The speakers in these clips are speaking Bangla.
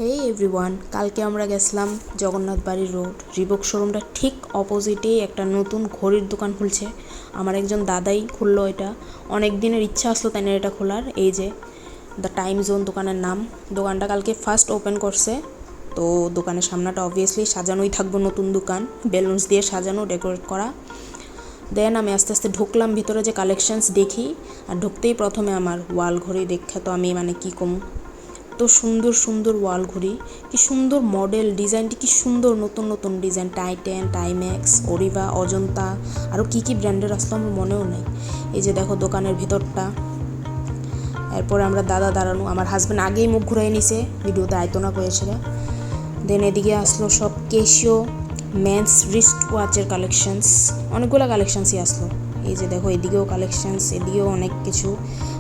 হেই এভরিওয়ান, কালকে আমরা গেছিলাম জগন্নাথ বাড়ি রোড রিবক শোরুমটা ঠিক অপোজিটেই একটা নতুন ঘড়ির দোকান খুলছে। আমার একজন দাদাই খুললো এটা। অনেক দিনের ইচ্ছা আসলো তাই না এটা খোলার। এই যে দ্য টাইম জোন দোকানের নাম। দোকানটা কালকে ফার্স্ট ওপেন করছে। তো দোকানের সামনাটা অবভিয়াসলি সাজানোই থাকবো, নতুন দোকান বেলুনস দিয়ে সাজানো, ডেকোরেট করা। দেন আমি আস্তে আস্তে ঢুকলাম ভিতরে, যে কালেকশানস দেখি। আর ঢুকতেই প্রথমে আমার ওয়াল ঘড়ি দেখে তো আমি কী কম, তো সুন্দর সুন্দর ওয়াল ঘড়ি, কি সুন্দর মডেল, ডিজাইনটি কি সুন্দর, নতুন নতুন ডিজাইন, টাইটেন, টাইম্যাক্স, ওরিবা, অজন্তা, আরও কী কী ব্র্যান্ডের আসলো আমার মনেও নেই। এই যে দেখো দোকানের ভিতরটা। এরপরে আমরা দাদা দাঁড়ানো, আমার হাজব্যান্ড আগেই মুখ ঘুরাই নিছে, ভিডিওতে আয়তো না করেছিল। দেন এদিকে আসলো সব কেশিও মেন্স রিস্ট ওয়াচের কালেকশানস, অনেকগুলো কালেকশানসই আসলো। এই যে দেখো এদিকেও কালেকশানস, এদিকেও অনেক কিছু।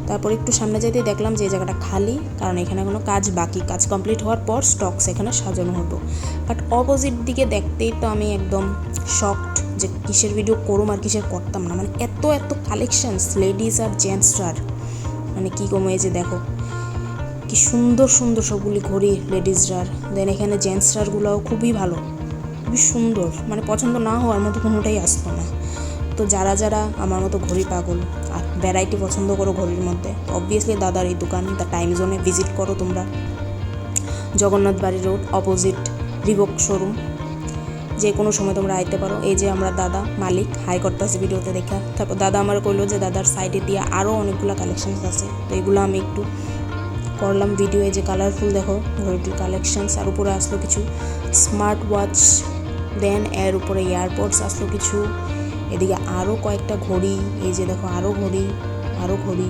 তারপর একটু সামনে যেতে দেখলাম যে এই জায়গাটা খালি, কারণ এখানে কোনো কাজ বাকি, কাজ কমপ্লিট হওয়ার পর স্টকস এখানে সাজানো হতো। বাট অপোজিট দিকে দেখতেই তো আমি একদম শকড যে কিসের ভিডিও করুম আর কিসের করতাম না, এত এত কালেকশানস লেডিস আর জেন্টসরার, কী কম। এই যে দেখো কি সুন্দর সুন্দর সবগুলি ঘড়ি লেডিসরার। দেন এখানে জেন্টসরারগুলোও খুবই ভালো, খুবই সুন্দর, পছন্দ না হওয়ার মতো কোনোটাই আসতো না। তো যারা যারা আমার মতো ঘড়ি পাগল আর ভ্যারাইটি পছন্দ করো ঘড়ির মধ্যে, তো অবভিয়াসলি দাদার এই দোকান দ্য টাইম জোনে ভিজিট করো তোমরা। জগন্নাথ বাড়ি রোড অপোজিট রিবক শোরুম, যে কোনো সময় তোমরা আইতে পারো। এই যে আমরা দাদা মালিক হাই করতেছে ভিডিওতে দেখা। তারপর দাদা আমার কইলো যে দাদার সাইডে দিয়ে আরও অনেকগুলো কালেকশানস আছে, তো এগুলো আমি একটু করলাম ভিডিও। এই যে কালারফুল দেখো ঘড়িটির কালেকশানস, আর উপরে আসলো কিছু স্মার্ট ওয়াচ। দেন এর উপরে এয়ারপডস আসলো কিছু। এদিকে আরও কয়েকটা ঘড়ি, এই যে দেখো আরও ঘড়ি, আরও ঘড়ি।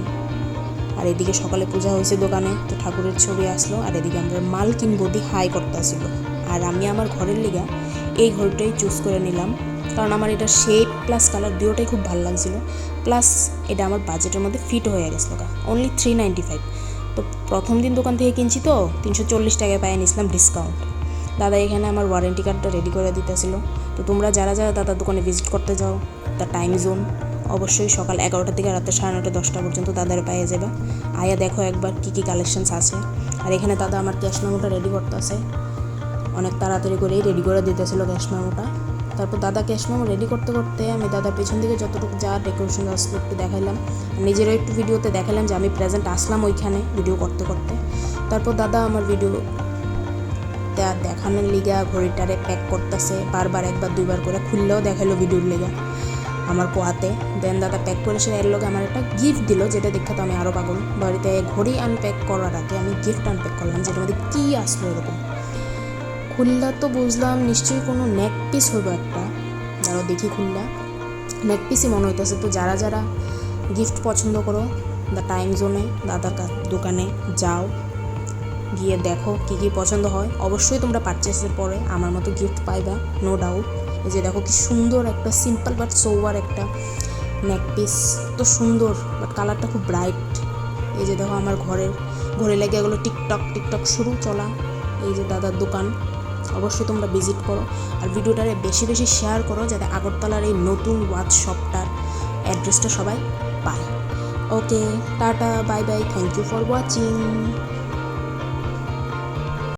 আর এদিকে সকালে পূজা হয়েছে দোকানে, তো ঠাকুরের ছবি আসলো। আর এদিকে আমরা মাল কিনবো দি হাই করতেছিল। আর আমি আমার ঘরের লিগা এই ঘড়িটাই চুজ করে নিলাম, কারণ আমার এটা শেপ প্লাস কালার দুটোটাই খুব ভালো লাগছিল, প্লাস এটা আমার বাজেটের মধ্যে ফিট হয়ে গেছিলো। অনলি 395। তো প্রথম দিন দোকান থেকে কিনছি তো 340 টাকায় পাইয়ে নিয়েছিলাম ডিসকাউন্ট। দাদা এখানে আমার ওয়ারেন্টি কার্ডটা রেডি করে দিতেছিল। তো তোমরা যারা যারা দাদার দোকানে ভিজিট করতে যাও দ্য টাইম জোন, অবশ্যই সকাল 11টা থেকে রাতে 9:30 10টা পর্যন্ত দাদার পায়ে যাবে। আয়া দেখো একবার কী কী কালেকশানস আছে। আর এখানে দাদা আমার ক্যাশ মেমোটা রেডি করতেছে, অনেক তাড়াতাড়ি করেই রেডি করে দিতেছিল ক্যাশ মেমোটা। তারপর দাদা ক্যাশ মেমো রেডি করতে করতে আমি দাদার পেছন দিকে যতটুকু যা ডেকোরেশন আসলো একটু দেখাইলাম, নিজেরও একটু ভিডিওতে দেখালাম যে আমি প্রেজেন্ট আসলাম ওইখানে ভিডিও করতে করতে। তারপর দাদা আমার ভিডিও দেখানোর লিগা ঘড়িটারে প্যাক করতেছে, বারবার একবার দুইবার করে খুললেও দেখাইলো ভিডিওর লিগা আমার কোয়াতে। দেন দাদা প্যাক করে সে এর লগে আমার একটা গিফট দিল, যেটা দেখে তো আমি আরও পাগল। বাড়িতে ঘড়ি আনপ্যাক করার আগে আমি গিফট আনপ্যাক করলাম, যেটার মধ্যে কী আসলো এরকম। খুললা তো বুঝলাম নিশ্চয়ই কোনো নেক পিস হইব একটা, যারা দেখি খুললা নেক পিসই মনে হইতেছে। তো যারা যারা গিফট পছন্দ করো দ্য টাইম জোনে দাদার দোকানে যাও, গিয়ে দেখো কী কী পছন্দ হয়। অবশ্যই তোমরা পারচেসের পরে আমার মতো গিফট পাইবা, নো ডাউট। এই যে দেখো কি সুন্দর একটা সিম্পল বাট সোবার একটা নেক পিস, তো সুন্দর বাট কালারটা খুব ব্রাইট। এই যে দেখো আমার ঘরে লেগে এগুলো টিকটক শুরু চলা। এই যে দাদার দোকান, অবশ্যই তোমরা ভিজিট করো আর ভিডিওটারে বেশি বেশি শেয়ার করো, যাতে আগরতলার এই নতুন ওয়াচ শপটার অ্যাড্রেসটা সবাই পায়। Okay, tata, bye bye, thank you for watching.